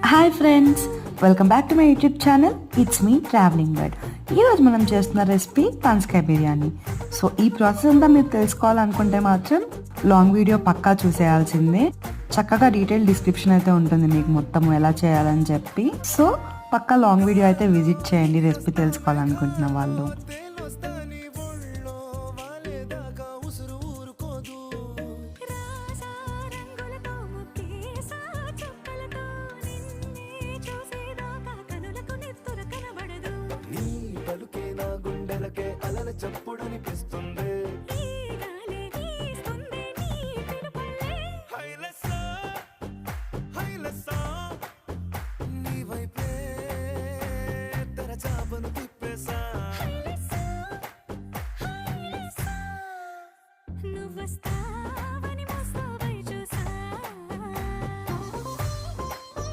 Hi friends, welcome back to my YouTube channel. It's me travelling bird. ఈరోజు మనం చేస్తున్న recipe పనసకాయ biryani. So ఈ ప్రాసెస్ అంతా మీరు తెలుసుకోవాలనుకుంటే మాత్రం లాంగ్ వీడియో పక్కా చూసేయాల్సిందే. చక్కగా డీటెయిల్ డిస్క్రిప్షన్ అయితే ఉంటుంది మీకు మొత్తం ఎలా చేయాలని చెప్పి. సో పక్కా లాంగ్ వీడియో అయితే విజిట్ చేయండి రెసిపీ తెలుసుకోవాలనుకుంటున్న వాళ్ళు. చప్పుడనిపిస్తుంది నీ వైపే తెరచాపను తిప్పేసా నువ్వొస్తా